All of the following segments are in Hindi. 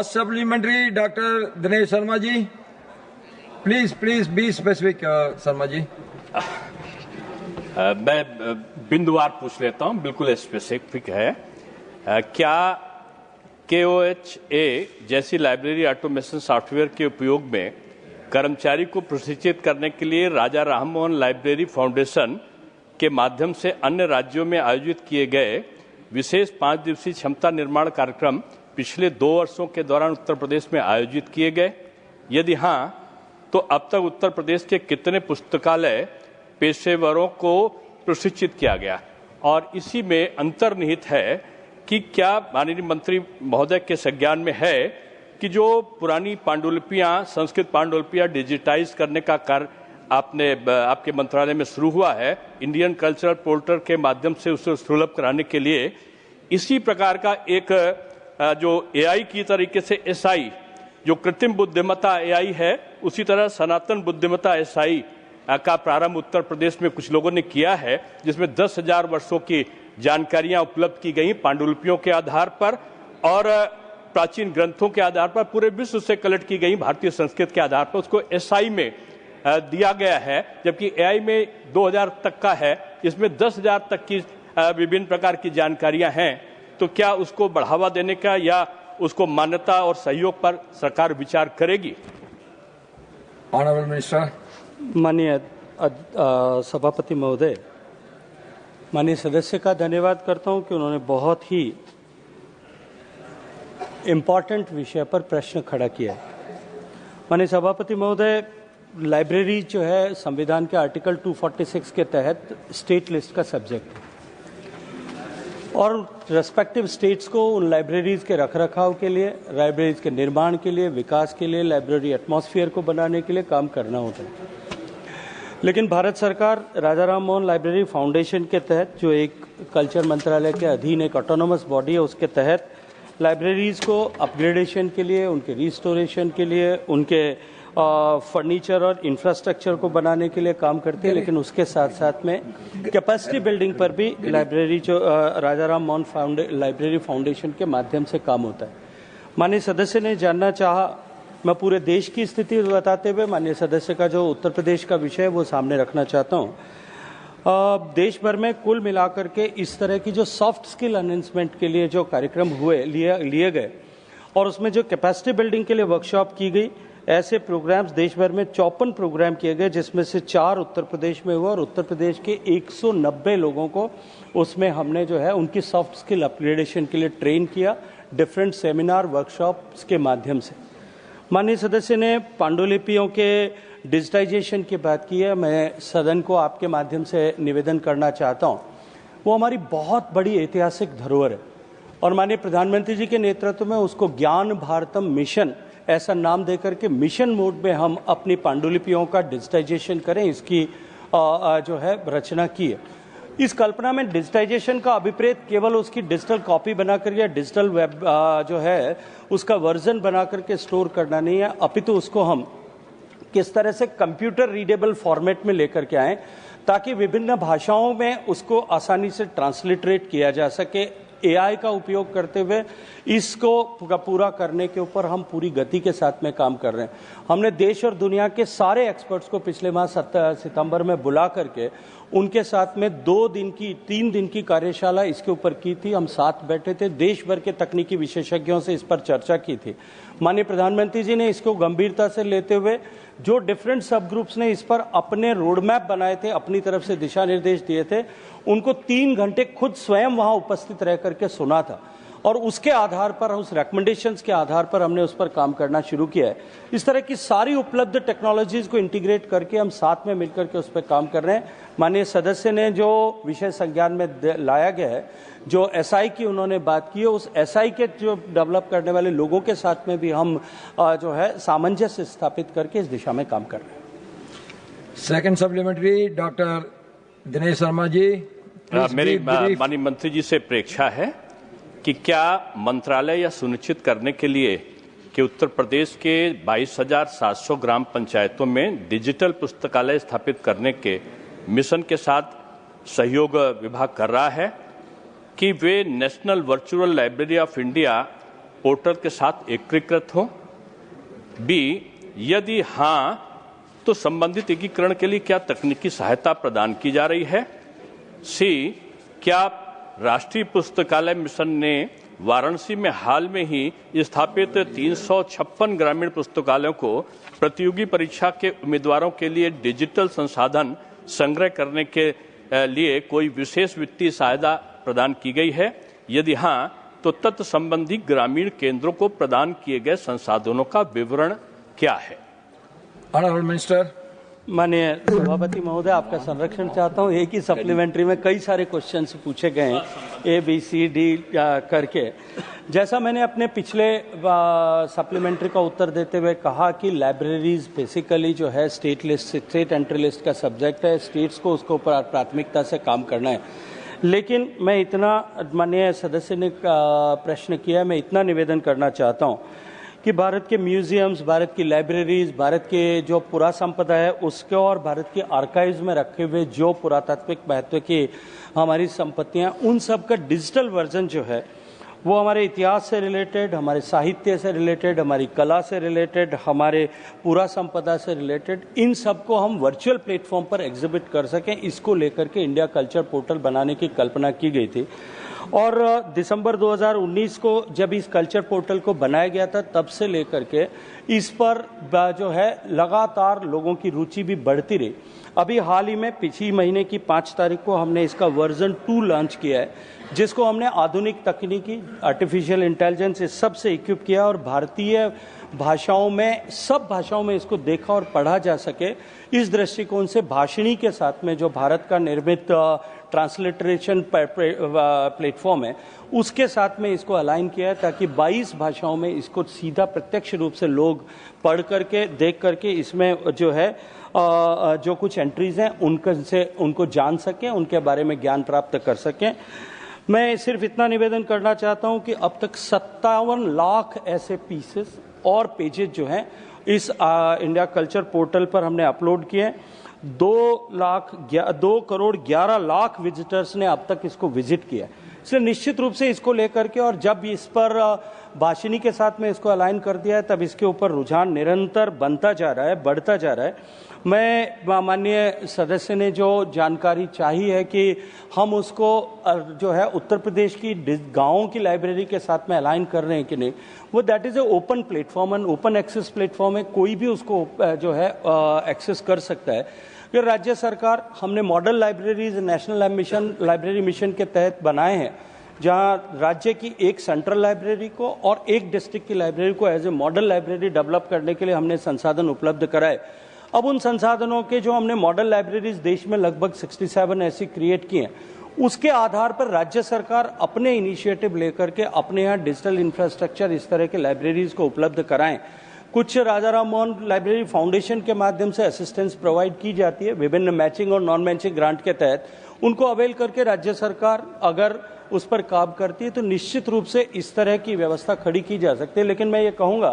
Supplementary, Dr. Dinesh Sharma ji. Please be specific, Sharma ji. मैं बिंदुवार पूछ लेता हूं, बिल्कुल स्पेसिफिक है। क्या KOHA जैसी लाइब्रेरी ऑटोमेशन सॉफ्टवेयर के उपयोग में कर्मचारी को प्रशिक्षित करने के लिए राजा राममोहन लाइब्रेरी फाउंडेशन के माध्यम से अन्य राज्यों में आयोजित किए गए विशेष 5 दिवसीय क्षमता निर्माण कार्यक्रम पिछले 2 वर्षों के दौरान उत्तर प्रदेश में आयोजित किए गए? यदि हाँ, तो अब तक उत्तर प्रदेश के कितने पुस्तकालय पेशेवरों को प्रशिक्षित किया गया? और इसी में अंतर्निहित है कि क्या माननीय मंत्री महोदय के संज्ञान में है कि जो पुरानी पांडुलिपियां, संस्कृत पांडुलिपियां डिजिटाइज करने का कार्य आपके मंत्रालय में शुरू हुआ है, इंडियन कल्चरल पोर्टल के माध्यम से उसे सुलभ कराने के लिए इसी प्रकार का एक जो AI की तरीके से SI, जो कृत्रिम बुद्धिमत्ता AI है, उसी तरह सनातन बुद्धिमत्ता SI का प्रारंभ उत्तर प्रदेश में कुछ लोगों ने किया है, जिसमें 10,000 वर्षों की जानकारियां उपलब्ध की गई पांडुलिपियों के आधार पर और प्राचीन ग्रंथों के आधार पर, पूरे विश्व से कलेक्ट की गई भारतीय संस्कृत के आधार पर उसको SI में दिया गया है, जबकि AI में 2000 तक का है, इसमें 10,000 तक की विभिन्न प्रकार की जानकारियां हैं। तो क्या उसको बढ़ावा देने का या उसको मान्यता और सहयोग पर सरकार विचार करेगी? Honourable minister. माननीय सभापति महोदय, माननीय सदस्य का धन्यवाद करता हूं कि उन्होंने बहुत ही इम्पोर्टेंट विषय पर प्रश्न खड़ा किया है। माननीय सभापति महोदय, लाइब्रेरी जो है संविधान के आर्टिकल 246 के तहत स्टेट लिस्ट का सब्जेक्ट है और रेस्पेक्टिव स्टेट्स को उन लाइब्रेरीज के रखरखाव के लिए, लाइब्रेरीज के निर्माण के लिए, विकास के लिए, लाइब्रेरी एटमॉस्फेयर को बनाने के लिए काम करना होता है। लेकिन भारत सरकार राजा राममोहन लाइब्रेरी फाउंडेशन के तहत, जो एक कल्चर मंत्रालय के अधीन एक ऑटोनोमस बॉडी है, उसके तहत लाइब्रेरीज को अपग्रेडेशन के लिए, उनके रिस्टोरेशन के लिए, उनके फर्नीचर और इंफ्रास्ट्रक्चर को बनाने के लिए काम करती है। लेकिन उसके साथ साथ में कैपेसिटी बिल्डिंग पर भी लाइब्रेरी जो राजा राममोहन लाइब्रेरी फाउंडेशन के माध्यम से काम होता है। माननीय सदस्य ने जानना चाहा, मैं पूरे देश की स्थिति बताते हुए माननीय सदस्य का जो उत्तर प्रदेश का विषय है वो सामने रखना चाहता हूँ। देश भर में कुल मिलाकर के इस तरह की जो सॉफ्ट स्किल एनहेंसमेंट के लिए जो कार्यक्रम लिए गए और उसमें जो कैपेसिटी बिल्डिंग के लिए वर्कशॉप की गई, ऐसे प्रोग्राम्स देश भर में 54 प्रोग्राम किए गए, जिसमें से 4 उत्तर प्रदेश में हुआ और उत्तर प्रदेश के 190 लोगों को उसमें हमने जो है उनकी सॉफ्ट स्किल अपग्रेडेशन के लिए ट्रेन किया, डिफरेंट सेमिनार वर्कशॉप्स के माध्यम से। माननीय सदस्य ने पांडुलिपियों के डिजिटाइजेशन की बात की है। मैं सदन को आपके माध्यम से निवेदन करना चाहता हूँ, वो हमारी बहुत बड़ी ऐतिहासिक धरोहर है और माननीय प्रधानमंत्री जी के नेतृत्व में उसको ज्ञान भारतम मिशन ऐसा नाम देकर के मिशन मोड में हम अपनी पांडुलिपियों का डिजिटाइजेशन करें, इसकी जो है रचना की है। इस कल्पना में डिजिटाइजेशन का अभिप्रेत केवल उसकी डिजिटल कॉपी बनाकर या डिजिटल वेब जो है उसका वर्जन बना करके स्टोर करना नहीं है, अपितु उसको हम किस तरह से कंप्यूटर रीडेबल फॉर्मेट में लेकर के आएं ताकि विभिन्न भाषाओं में उसको आसानी से ट्रांसलिटरेट किया जा सके। AI का उपयोग करते हुए इसको पूरा करने के ऊपर हम पूरी गति के साथ में काम कर रहे हैं। हमने देश और दुनिया के सारे एक्सपर्ट्स को पिछले माह सितंबर में बुला करके उनके साथ में 3 दिन की कार्यशाला इसके ऊपर की थी। हम साथ बैठे थे, देश भर के तकनीकी विशेषज्ञों से इस पर चर्चा की थी। माननीय प्रधानमंत्री जी ने इसको गंभीरता से लेते हुए जो डिफरेंट सब ग्रुप्स ने इस पर अपने रोड मैप बनाए थे, अपनी तरफ से दिशा निर्देश दिए थे, उनको 3 घंटे खुद स्वयं वहां उपस्थित रह करके सुना था और उसके आधार पर, उस रिकमेंडेशंस के आधार पर हमने उस पर काम करना शुरू किया है। इस तरह की सारी उपलब्ध टेक्नोलॉजीज को इंटीग्रेट करके हम साथ में मिलकर के उस पर काम कर रहे हैं। माननीय सदस्य ने जो विषय संज्ञान में लाया गया है, जो SI की उन्होंने बात की है, उस SI के जो डेवलप करने वाले लोगों के साथ में भी हम जो है सामंजस्य स्थापित करके इस दिशा में काम कर रहे हैं। Second supplementary, doctor Dinesh Sharma ji. मेरी माननीय मंत्री जी से अपेक्षा है कि क्या मंत्रालय यह सुनिश्चित करने के लिए कि उत्तर प्रदेश के 22,700 ग्राम पंचायतों में डिजिटल पुस्तकालय स्थापित करने के मिशन के साथ सहयोग विभाग कर रहा है कि वे national virtual library of India portal के साथ एकीकृत हो? बी, यदि हां तो संबंधित एकीकरण के लिए क्या तकनीकी सहायता प्रदान की जा रही है? सी, क्या राष्ट्रीय पुस्तकालय मिशन ने वाराणसी में हाल में ही स्थापित 356 ग्रामीण पुस्तकालयों को प्रतियोगी परीक्षा के उम्मीदवारों के लिए डिजिटल संसाधन संग्रह करने के लिए कोई विशेष वित्तीय सहायता प्रदान की गई है? यदि हां तो तत्संबंधी ग्रामीण केंद्रों को प्रदान किए गए संसाधनों का विवरण क्या है? Honourable minister. माननीय सभापति महोदय, आपका संरक्षण चाहता हूं। एक ही सप्लीमेंट्री में कई सारे क्वेश्चंस पूछे गए हैं, ए बी सी डी करके। जैसा मैंने अपने पिछले सप्लीमेंट्री का उत्तर देते हुए कहा कि लाइब्रेरीज बेसिकली जो है स्टेट एंट्री लिस्ट का सब्जेक्ट है, स्टेट्स को उसको प्राथमिकता से काम करना है। लेकिन मैं इतना, माननीय सदस्य ने प्रश्न किया, मैं इतना निवेदन करना चाहता हूं कि भारत के म्यूजियम्स, भारत की लाइब्रेरीज, भारत के जो पुरा संपदा है उसके और भारत के आर्काइव्स में रखे हुए जो पुरातात्विक महत्व की हमारी संपत्तियां, उन सब का डिजिटल वर्जन जो है वो हमारे इतिहास से रिलेटेड, हमारे साहित्य से रिलेटेड, हमारी कला से रिलेटेड, हमारे पुरा संपदा से रिलेटेड, इन सब को हम वर्चुअल प्लेटफॉर्म पर एग्जिबिट कर सकें, इसको लेकर के इंडिया कल्चर पोर्टल बनाने की कल्पना की गई थी। और दिसंबर 2019 को जब इस कल्चर पोर्टल को बनाया गया था, तब से लेकर के इस पर जो है लगातार लोगों की रुचि भी बढ़ती रही। अभी हाल ही में पिछली महीने की 5 तारीख को हमने इसका वर्जन 2 लॉन्च किया है, जिसको हमने आधुनिक तकनीकी, आर्टिफिशियल इंटेलिजेंस, इस सब से इक्विप किया और भारतीय भाषाओं में, सब भाषाओं में इसको देखा और पढ़ा जा सके, इस दृष्टिकोण से भाषिणी के साथ में जो भारत का निर्मित ट्रांसलिटरेशन प्लेटफॉर्म है उसके साथ में इसको अलाइन किया है, ताकि 22 भाषाओं में इसको सीधा प्रत्यक्ष रूप से लोग पढ़ करके, देख करके इसमें जो है जो कुछ एंट्रीज हैं उनको जान सकें, उनके बारे में ज्ञान प्राप्त कर सकें। मैं सिर्फ इतना निवेदन करना चाहता हूं कि अब तक 57 लाख ऐसे पीसेस और पेजेस जो हैं इस इंडिया कल्चर पोर्टल पर हमने अपलोड किए। 2 करोड़ 11 लाख विजिटर्स ने अब तक इसको विजिट किया। इसलिए निश्चित रूप से इसको लेकर के, और जब इस पर भाषिणी के साथ में इसको अलाइन कर दिया है, तब इसके ऊपर रुझान निरंतर बनता जा रहा है, बढ़ता जा रहा है। मैं, माननीय सदस्य ने जो जानकारी चाही है कि हम उसको जो है उत्तर प्रदेश की गांवों की लाइब्रेरी के साथ में अलाइन कर रहे हैं कि नहीं, वो that is a open platform and open access platform है, कोई भी उसको जो है एक्सेस कर सकता है। फिर राज्य सरकार, हमने model libraries national mission library mission के तहत बनाए हैं, जहां राज्य की एक सेंट्रल लाइब्रेरी को और एक डिस्ट्रिक्ट की लाइब्रेरी को as a model library develop करने के लिए हमने संसाधन उपलब्ध कराए। अब उन संसाधनों के जो हमने मॉडल लाइब्रेरीज देश में लगभग 67 ऐसी क्रिएट की हैं, उसके आधार पर राज्य सरकार अपने इनिशिएटिव लेकर के अपने यहाँ डिजिटल इंफ्रास्ट्रक्चर इस तरह के लाइब्रेरीज को उपलब्ध कराएं। कुछ राजा राम मोहन लाइब्रेरी फाउंडेशन के माध्यम से असिस्टेंस प्रोवाइड की जाती है विभिन्न मैचिंग और नॉन मैचिंग ग्रांट के तहत, उनको अवेल करके राज्य सरकार अगर उस पर काम करती है तो निश्चित रूप से इस तरह की व्यवस्था खड़ी की जा सकती है। लेकिन मैं ये कहूँगा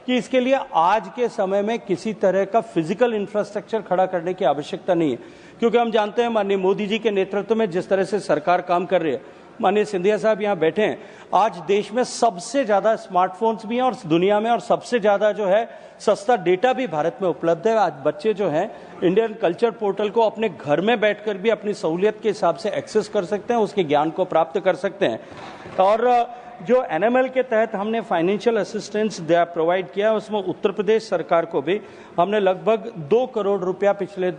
कि इसके लिए आज के समय में किसी तरह का फिजिकल इंफ्रास्ट्रक्चर खड़ा करने की आवश्यकता नहीं है, क्योंकि हम जानते हैं माननीय मोदी जी के नेतृत्व में जिस तरह से सरकार काम कर रही है, माननीय सिंधिया साहब यहाँ बैठे हैं, आज देश में सबसे ज्यादा स्मार्टफोन्स भी हैं और दुनिया में, और सबसे ज्यादा जो है सस्ता डेटा भी भारत में उपलब्ध है। आज बच्चे जो हैं इंडियन कल्चर पोर्टल को अपने घर में बैठकर भी अपनी सहूलियत के हिसाब से एक्सेस कर सकते हैं, उसके ज्ञान को प्राप्त कर सकते हैं। और जो एनएमएल के तहत हमने फाइनेंशियल असिस्टेंस प्रोवाइड किया, उसमें उत्तर प्रदेश सरकार को भी हमने लगभग 2 करोड़ रुपया पिछले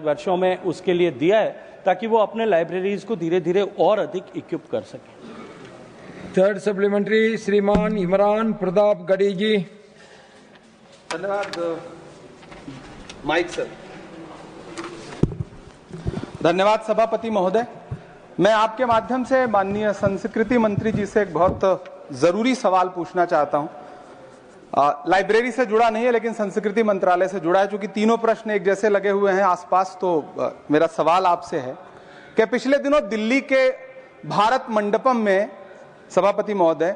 वर्षों में उसके लिए दिया है, ताकि वो अपने लाइब्रेरीज को धीरे धीरे और अधिक इक्विप कर सके। थर्ड सप्लीमेंट्री, श्रीमान इमरान प्रताप गढ़ी जी। धन्यवाद माइक सर। धन्यवाद सभापति महोदय। मैं आपके माध्यम से माननीय संस्कृति मंत्री जी से एक बहुत जरूरी सवाल पूछना चाहता हूं। लाइब्रेरी से जुड़ा नहीं है, लेकिन संस्कृति मंत्रालय से जुड़ा है। चूंकि तीनों प्रश्न एक जैसे लगे हुए हैं आसपास, तो मेरा सवाल आपसे है कि पिछले दिनों दिल्ली के भारत मंडपम में, सभापति महोदय,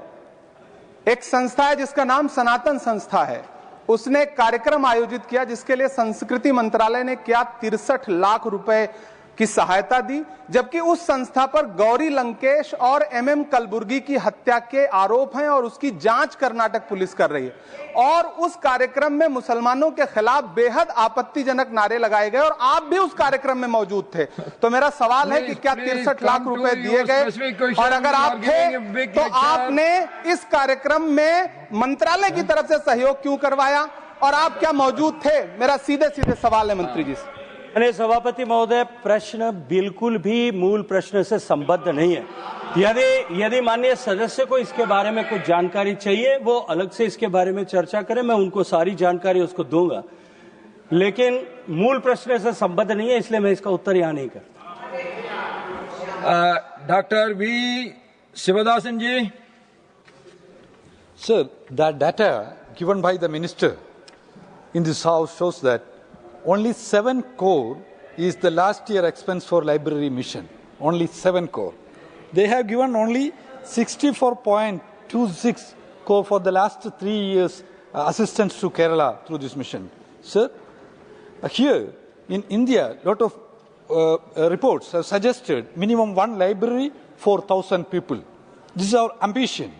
एक संस्था है जिसका नाम सनातन संस्था है, उसने एक कार्यक्रम आयोजित किया जिसके लिए संस्कृति मंत्रालय ने क्या 63 लाख रुपए की सहायता दी, जबकि उस संस्था पर गौरी लंकेश और एमएम कलबुर्गी की हत्या के आरोप हैं और उसकी जांच कर्नाटक पुलिस कर रही है। और उस कार्यक्रम में मुसलमानों के खिलाफ बेहद आपत्तिजनक नारे लगाए गए और आप भी उस कार्यक्रम में मौजूद थे। तो मेरा सवाल है कि क्या 63 लाख रुपए दिए गए, और अगर आप थे तो आपने इस कार्यक्रम में मंत्रालय की तरफ से सहयोग क्यों करवाया, और आप क्या मौजूद थे? मेरा सीधे सीधे सवाल है मंत्री जी से। माननीय सभापति महोदय, प्रश्न बिल्कुल भी मूल प्रश्न से संबद्ध नहीं है। यदि माननीय सदस्य को इसके बारे में कुछ जानकारी चाहिए, वो अलग से इसके बारे में चर्चा करें, मैं उनको सारी जानकारी उसको दूंगा, लेकिन मूल प्रश्न से संबद्ध नहीं है, इसलिए मैं इसका उत्तर यहाँ नहीं करता। Doctor V Shivadasan ji. Sir, that data given by the minister in this house shows that only 7 crore is the last year expense for library mission. Only 7 crore. They have given only 64.26 crore for the last 3 years assistance to Kerala through this mission. Sir, here in India, lot of reports have suggested minimum 1 library for 1,000 people. This is our ambition.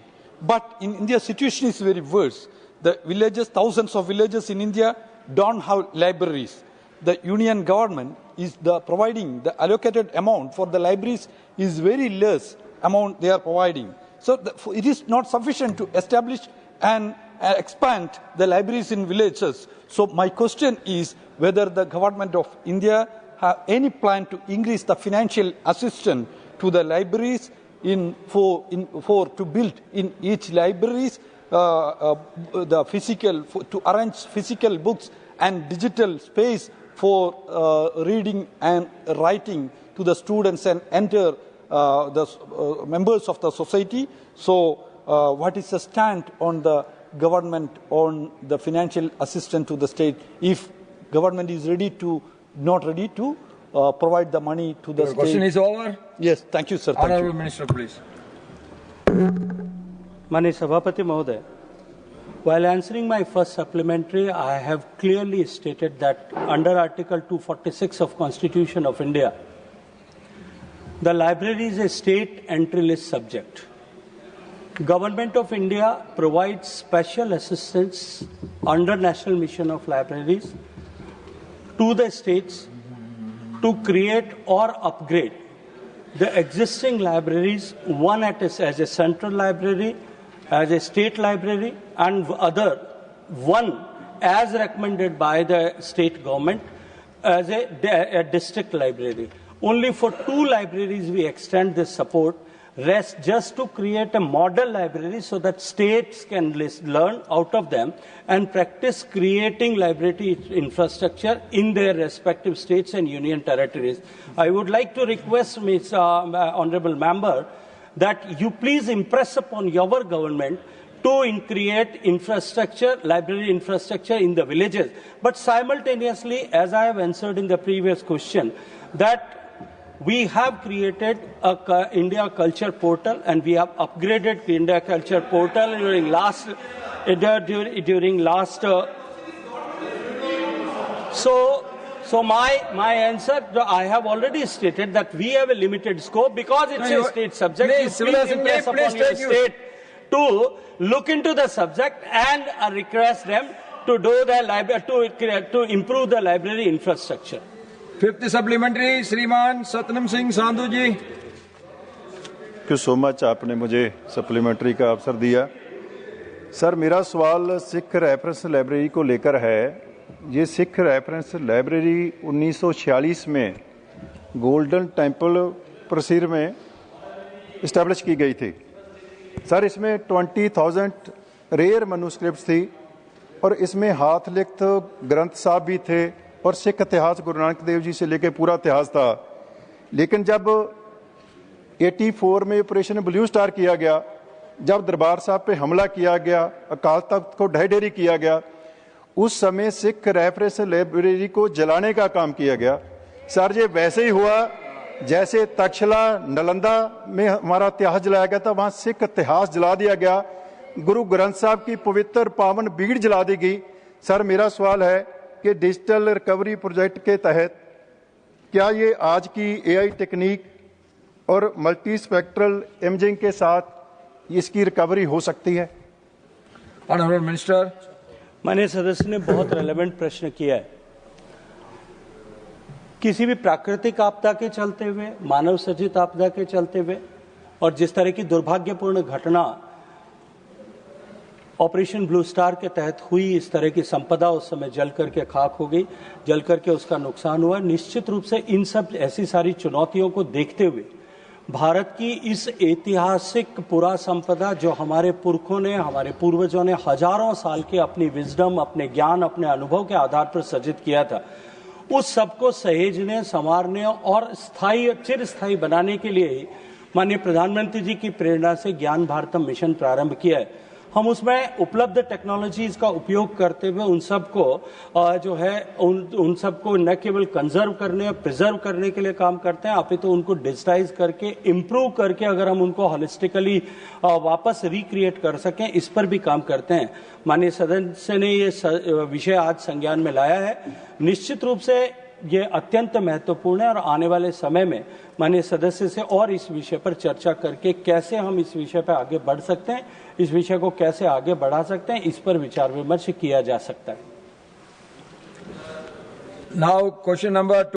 But in India, situation is very worse. The villages, thousands of villages in India don't have libraries. The union government is providing the allocated amount for the libraries is very less amount they are providing. So it is not sufficient to establish and expand the libraries in villages. So my question is whether the government of India have any plan to increase the financial assistance to the libraries to build in each libraries the physical to arrange physical books and digital space for reading and writing to the students and enter the members of the society. So what is the stand on the government on the financial assistance to the state if government is not ready to provide the money to the The state? question is over. Yes, thank you, sir. Thank Honorable you. Minister, please. माननीय सभापति महोदय, while answering my first supplementary, I have clearly stated that under Article 246 of Constitution of India, the library is a state entry list subject. Government of India provides special assistance under National Mission of Libraries to the states to create or upgrade the existing libraries, one as a central library, as a state library, and one as recommended by the state government as a district library. Only for 2 libraries we extend this support, rest just to create a model library so that states can learn out of them and practice creating library infrastructure in their respective states and union territories. I would like to request Ms. Honorable Member that you please impress upon your government to create infrastructure, library infrastructure in the villages. But simultaneously, as I have answered in the previous question, that we have created a India Culture Portal, and we have upgraded the India Culture Portal during last. So my answer, I have already stated that we have a limited scope because it's a state subject. Please, Please impress upon your take you. state to look into the subject and request them to do the to improve the library infrastructure. 5th supplementary, श्रीमान सतनाम सिंह सांधू जी। थैंक यू सो मच, आपने मुझे सप्लीमेंट्री का अवसर दिया। सर, मेरा सवाल सिख रेफरेंस लाइब्रेरी को लेकर है। ये सिख रेफरेंस लाइब्रेरी 1946 में गोल्डन टेम्पल प्रसिर में इस्टेब्लिश की गई थी। सर, इसमें 20,000 रेयर मैन्युस्क्रिप्ट्स थी और इसमें हाथ लिखित ग्रंथ साहब भी थे और सिख इतिहास गुरु नानक देव जी से लेकर पूरा इतिहास था। लेकिन जब 84 में ऑपरेशन ब्लू स्टार किया गया, जब दरबार साहब पे हमला किया गया, अकाल तख्त को ढह ढेरी किया गया, उस समय सिख रेफरेंस लाइब्रेरी को जलाने का काम किया गया। सर, ये वैसे ही हुआ जैसे तक्षशिला नालंदा में हमारा इतिहास जलाया गया था, वहाँ सिख इतिहास जला दिया गया, गुरु ग्रंथ साहब की पवित्र पावन बीड़ जला दी गई। सर, मेरा सवाल है कि डिजिटल रिकवरी प्रोजेक्ट के तहत क्या ये आज की एआई टेक्निक और मल्टी स्पेक्ट्रल इमेजिंग के साथ इसकी रिकवरी हो सकती है? Honorable Minister. माननीय सदस्य ने बहुत रेलेवेंट प्रश्न किया है। किसी भी प्राकृतिक आपदा के चलते हुए, मानव सृजित आपदा के चलते हुए और जिस तरह की दुर्भाग्यपूर्ण घटना ऑपरेशन ब्लू स्टार के तहत हुई, इस तरह की संपदा उस समय जल करके खाक हो गई, जल करके उसका नुकसान हुआ। निश्चित रूप से इन सब ऐसी सारी चुनौतियों को देखते हुए भारत की इस ऐतिहासिक पुरा संपदा जो हमारे पुरखों ने, हमारे पूर्वजों ने हजारों साल के अपनी विजडम, अपने ज्ञान, अपने अनुभव के आधार पर सृजित किया था, उस सबको सहेजने, संवारने और स्थायी, चिरस्थायी बनाने के लिए माननीय प्रधानमंत्री जी की प्रेरणा से ज्ञान भारतम मिशन प्रारंभ किया है। हम उसमें उपलब्ध टेक्नोलॉजीज का उपयोग करते हुए उन सबको जो है उन सबको न केवल कंजर्व करने, प्रिजर्व करने के लिए काम करते हैं, अपितु तो उनको डिजिटाइज करके, इम्प्रूव करके अगर हम उनको होलिस्टिकली वापस रिक्रिएट कर सकें, इस पर भी काम करते हैं। माननीय सदस्य ने ये विषय आज संज्ञान में लाया है। निश्चित रूप से ये अत्यंत महत्वपूर्ण है और आने वाले समय में माननीय सदस्य से और इस विषय पर चर्चा करके कैसे हम इस विषय पर आगे बढ़ सकते हैं, इस विषय को कैसे आगे बढ़ा सकते हैं, इस पर विचार विमर्श किया जा सकता है। Now question number 2.